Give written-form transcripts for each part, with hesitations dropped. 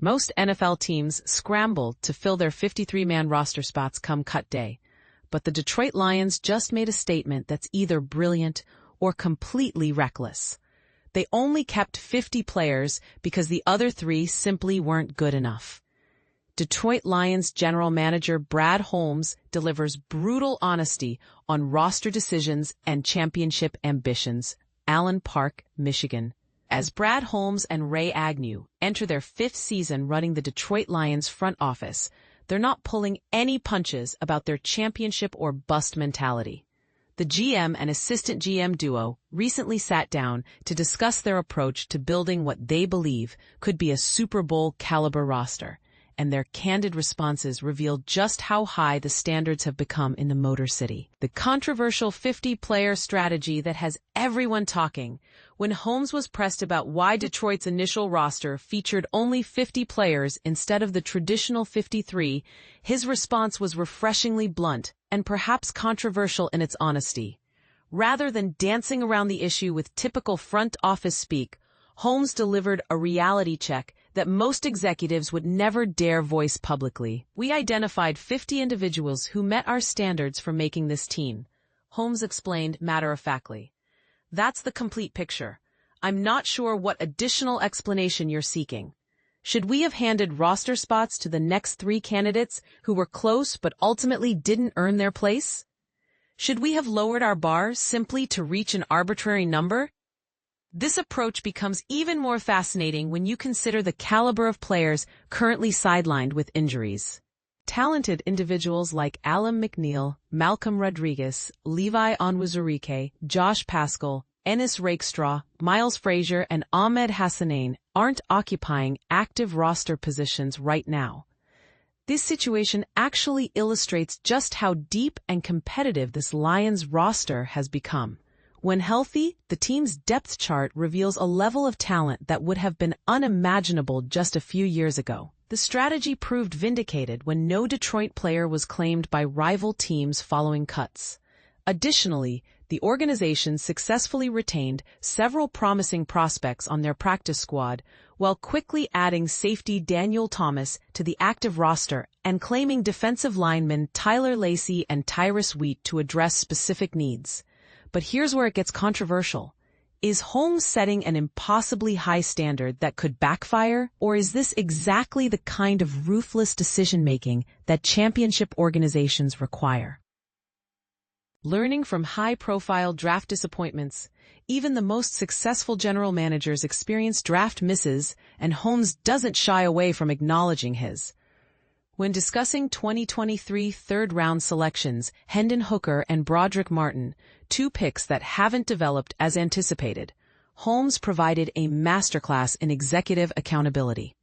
Most NFL teams scrambled to fill their 53-man roster spots come cut day, but the Detroit Lions just made a statement that's either brilliant or completely reckless. They only kept 50 players because the other 3 simply weren't good enough. Detroit Lions general manager Brad Holmes delivers brutal honesty on roster decisions and championship ambitions. Allen Park, Michigan. As Brad Holmes and Ray Agnew enter their 5th season running the Detroit Lions front office, they're not pulling any punches about their championship or bust mentality. The GM and assistant GM duo recently sat down to discuss their approach to building what they believe could be a Super Bowl caliber roster, and their candid responses reveal just how high the standards have become in the Motor City. The controversial 50-player strategy that has everyone talking. When Holmes was pressed about why Detroit's initial roster featured only 50 players instead of the traditional 53, his response was refreshingly blunt and perhaps controversial in its honesty. Rather than dancing around the issue with typical front office speak, Holmes delivered a reality check that most executives would never dare voice publicly. "We identified 50 individuals who met our standards for making this team," Holmes explained matter-of-factly. "That's the complete picture. I'm not sure what additional explanation you're seeking. Should we have handed roster spots to the next 3 candidates who were close but ultimately didn't earn their place? Should we have lowered our bar simply to reach an arbitrary number?" This approach becomes even more fascinating when you consider the caliber of players currently sidelined with injuries. Talented individuals like Alan McNeil, Malcolm Rodriguez, Levi Onwuzurike, Josh Paschal, Ennis Rakestraw, Miles Frazier, and Ahmed Hassanain aren't occupying active roster positions right now. This situation actually illustrates just how deep and competitive this Lions roster has become. When healthy, the team's depth chart reveals a level of talent that would have been unimaginable just a few years ago. The strategy proved vindicated when no Detroit player was claimed by rival teams following cuts. Additionally, the organization successfully retained several promising prospects on their practice squad, while quickly adding safety Daniel Thomas to the active roster and claiming defensive linemen Tyler Lacey and Tyrus Wheat to address specific needs. But here's where it gets controversial. Is Holmes setting an impossibly high standard that could backfire, or is this exactly the kind of ruthless decision-making that championship organizations require? Learning from high-profile draft disappointments, even the most successful general managers experience draft misses, and Holmes doesn't shy away from acknowledging his. When discussing 2023 third-round selections, Hendon Hooker and Brodric Martin, 2 picks that haven't developed as anticipated, Holmes provided a masterclass in executive accountability.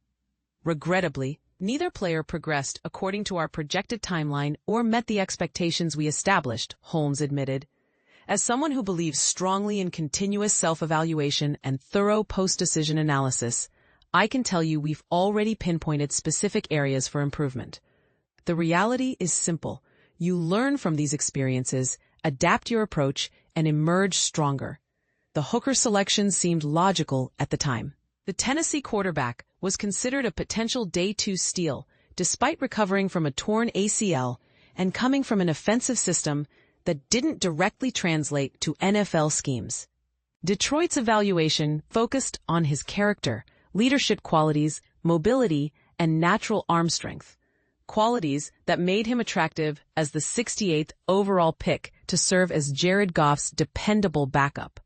Regrettably, neither player progressed according to our projected timeline or met the expectations we established, Holmes admitted. As someone who believes strongly in continuous self-evaluation and thorough post-decision analysis, I can tell you we've already pinpointed specific areas for improvement. The reality is simple. You learn from these experiences, adapt your approach, and emerge stronger. The Hooker selection seemed logical at the time. The Tennessee quarterback was considered a potential day 2 steal, despite recovering from a torn ACL and coming from an offensive system that didn't directly translate to NFL schemes. Detroit's evaluation focused on his character, leadership qualities, mobility, and natural arm strength, qualities that made him attractive as the 68th overall pick to serve as Jared Goff's dependable backup.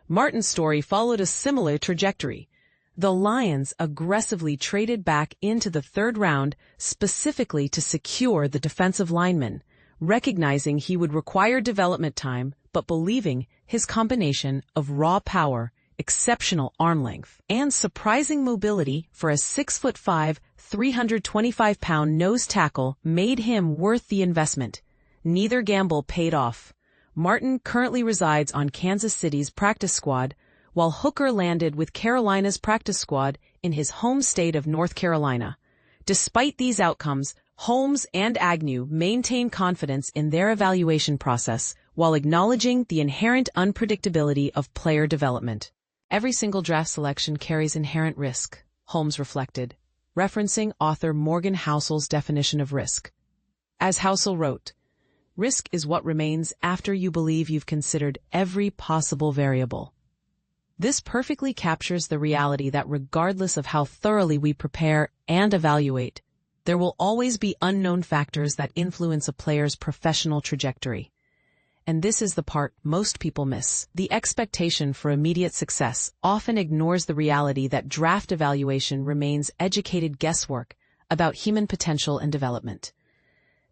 Martin's story followed a similar trajectory. The Lions aggressively traded back into the 3rd round specifically to secure the defensive lineman, recognizing he would require development time but believing his combination of raw power, exceptional arm length, and surprising mobility for a 6'5", 325-pound nose tackle made him worth the investment. Neither gamble paid off. Martin currently resides on Kansas City's practice squad, while Hooker landed with Carolina's practice squad in his home state of North Carolina. Despite these outcomes, Holmes and Agnew maintain confidence in their evaluation process while acknowledging the inherent unpredictability of player development. Every single draft selection carries inherent risk, Holmes reflected. referencing author Morgan Housel's definition of risk. As Housel wrote, "Risk is what remains after you believe you've considered every possible variable." This perfectly captures the reality that regardless of how thoroughly we prepare and evaluate, there will always be unknown factors that influence a player's professional trajectory. And this is the part most people miss. The expectation for immediate success often ignores the reality that draft evaluation remains educated guesswork about human potential and development.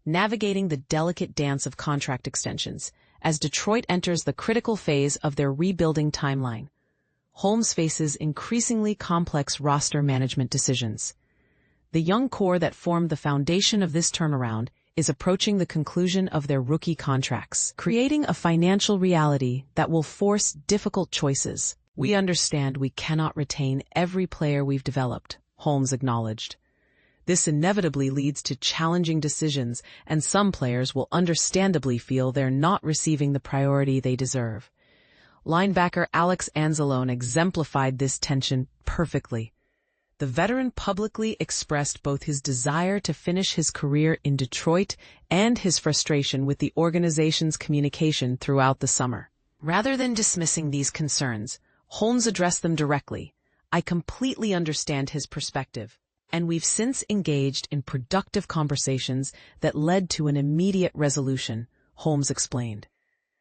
Navigating the delicate dance of contract extensions, as Detroit enters the critical phase of their rebuilding timeline, Holmes faces increasingly complex roster management decisions. The young core that formed the foundation of this turnaround is approaching the conclusion of their rookie contracts, creating a financial reality that will force difficult choices. "We understand we cannot retain every player we've developed," Holmes acknowledged. "This inevitably leads to challenging decisions, and some players will understandably feel they're not receiving the priority they deserve." Linebacker Alex Anzalone exemplified this tension perfectly. The veteran publicly expressed both his desire to finish his career in Detroit and his frustration with the organization's communication throughout the summer. Rather than dismissing these concerns, Holmes addressed them directly. "I completely understand his perspective, and we've since engaged in productive conversations that led to an immediate resolution," Holmes explained.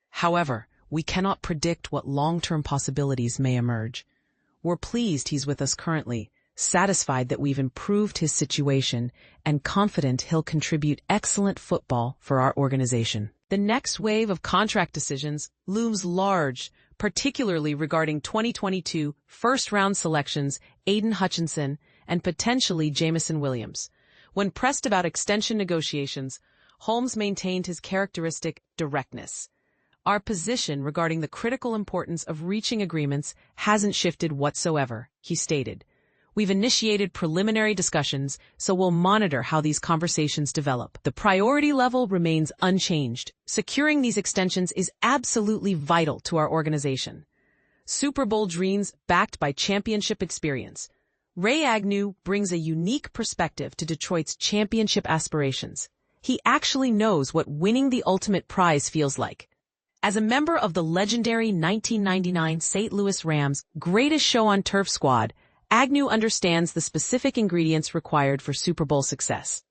"However, we cannot predict what long-term possibilities may emerge. We're pleased he's with us currently, satisfied that we've improved his situation, and confident he'll contribute excellent football for our organization." The next wave of contract decisions looms large, particularly regarding 2022 first-round selections Aidan Hutchinson and potentially Jameson Williams. When pressed about extension negotiations, Holmes maintained his characteristic directness. "Our position regarding the critical importance of reaching agreements hasn't shifted whatsoever," he stated. "We've initiated preliminary discussions, so we'll monitor how these conversations develop. The priority level remains unchanged. Securing these extensions is absolutely vital to our organization." Super Bowl dreams backed by championship experience. Ray Agnew brings a unique perspective to Detroit's championship aspirations. He actually knows what winning the ultimate prize feels like. As a member of the legendary 1999 St. Louis Rams' greatest show on turf squad, Agnew understands the specific ingredients required for Super Bowl success.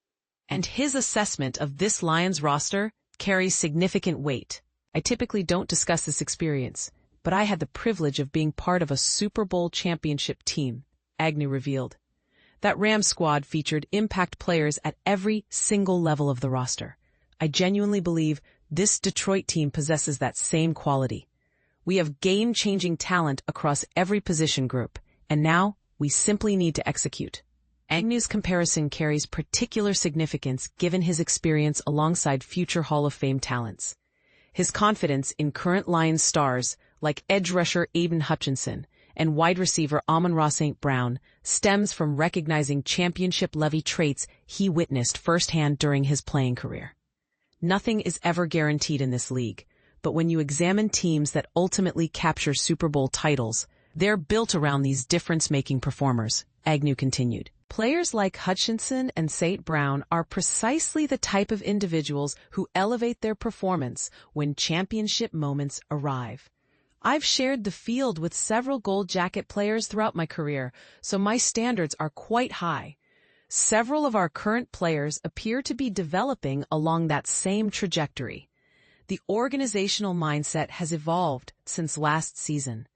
And his assessment of this Lions roster carries significant weight. "I typically don't discuss this experience, but I had the privilege of being part of a Super Bowl championship team," Agnew revealed. "That Rams squad featured impact players at every single level of the roster. I genuinely believe this Detroit team possesses that same quality. We have game-changing talent across every position group, and now we simply need to execute." Agnew's comparison carries particular significance given his experience alongside future Hall of Fame talents. His confidence in current Lions stars like edge rusher Aidan Hutchinson and wide receiver Amon-Ra St. Brown stems from recognizing championship-level traits he witnessed firsthand during his playing career. Nothing is ever guaranteed in this league, but when you examine teams that ultimately capture Super Bowl titles, they're built around these difference-making performers, Agnew continued. Players like Hutchinson and St. Brown are precisely the type of individuals who elevate their performance when championship moments arrive. I've shared the field with several gold jacket players throughout my career, so my standards are quite high. Several of our current players appear to be developing along that same trajectory. The organizational mindset has evolved since last season.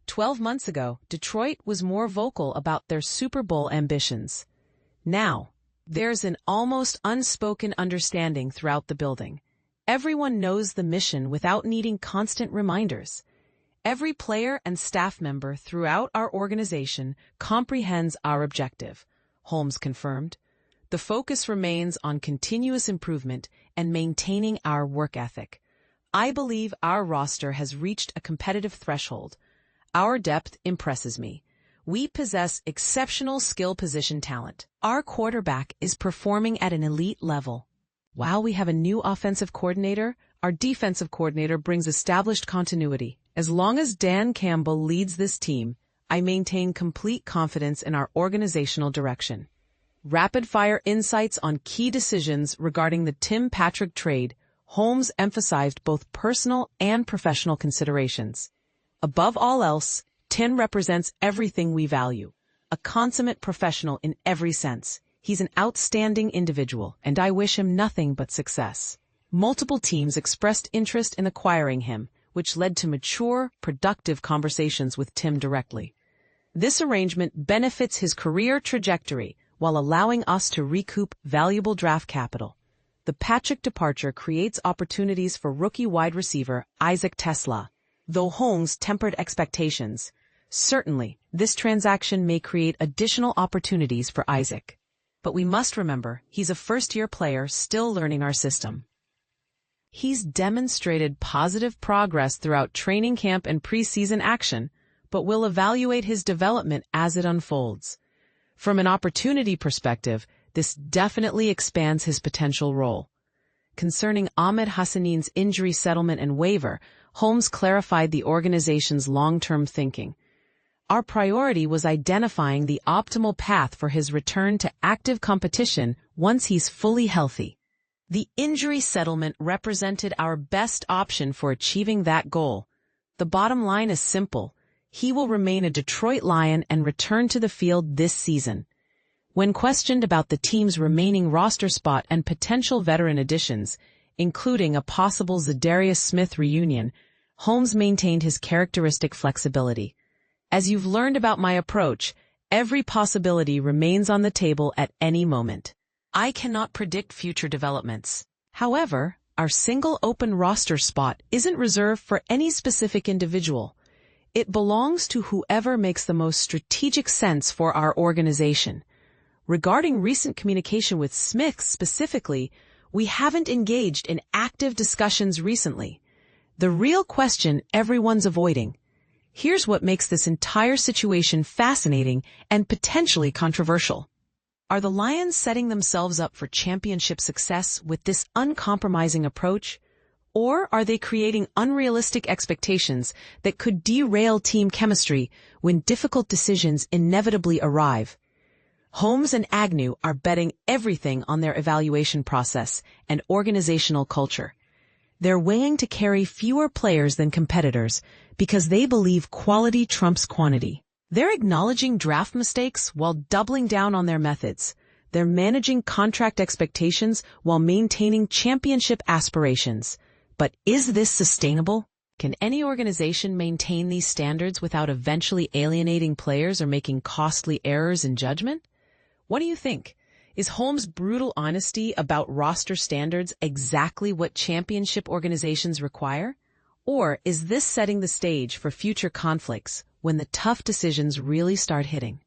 12 months ago, Detroit was more vocal about their Super Bowl ambitions. Now, there's an almost unspoken understanding throughout the building. Everyone knows the mission without needing constant reminders. Every player and staff member throughout our organization comprehends our objective, Holmes confirmed. The focus remains on continuous improvement and maintaining our work ethic. I believe our roster has reached a competitive threshold. Our depth impresses me. We possess exceptional skill position talent. Our quarterback is performing at an elite level. While we have a new offensive coordinator, our defensive coordinator brings established continuity. As long as Dan Campbell leads this team, I maintain complete confidence in our organizational direction. rapid-fire insights on key decisions regarding the Tim Patrick trade, Holmes emphasized both personal and professional considerations. Above all else, Tim represents everything we value. A consummate professional in every sense. He's an outstanding individual, and I wish him nothing but success. Multiple teams expressed interest in acquiring him, which led to mature, productive conversations with Tim directly. This arrangement benefits his career trajectory while allowing us to recoup valuable draft capital. The Patrick departure creates opportunities for rookie wide receiver Isaac Tesla. Though Holmes tempered expectations, certainly this transaction may create additional opportunities for Isaac. But we must remember, he's a first-year player still learning our system. He's demonstrated positive progress throughout training camp and preseason action, but we'll evaluate his development as it unfolds. From an opportunity perspective, this definitely expands his potential role. Concerning Ahmed Hassanin's injury settlement and waiver, Holmes clarified the organization's long-term thinking. Our priority was identifying the optimal path for his return to active competition once he's fully healthy. The injury settlement represented our best option for achieving that goal. The bottom line is simple. He will remain a Detroit Lion and return to the field this season. When questioned about the team's remaining roster spot and potential veteran additions, including a possible Zadarius Smith reunion, Holmes maintained his characteristic flexibility. As you've learned about my approach, every possibility remains on the table at any moment. I cannot predict future developments. However, our single open roster spot isn't reserved for any specific individual. It belongs to whoever makes the most strategic sense for our organization. Regarding recent communication with Smith specifically, we haven't engaged in active discussions recently. The real question everyone's avoiding. Here's what makes this entire situation fascinating and potentially controversial. Are the Lions setting themselves up for championship success with this uncompromising approach? Or are they creating unrealistic expectations that could derail team chemistry when difficult decisions inevitably arrive? Holmes and Agnew are betting everything on their evaluation process and organizational culture. They're willing to carry fewer players than competitors because they believe quality trumps quantity. They're acknowledging draft mistakes while doubling down on their methods. They're managing contract expectations while maintaining championship aspirations. But is this sustainable? Can any organization maintain these standards without eventually alienating players or making costly errors in judgment? What do you think? Is Holmes' brutal honesty about roster standards exactly what championship organizations require? Or is this setting the stage for future conflicts when the tough decisions really start hitting?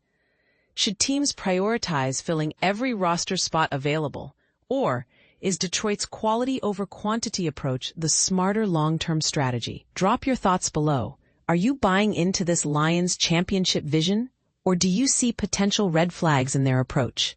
Should teams prioritize filling every roster spot available? Or is Detroit's quality over quantity approach the smarter long-term strategy? Drop your thoughts below. Are you buying into this Lions championship vision? Or do you see potential red flags in their approach?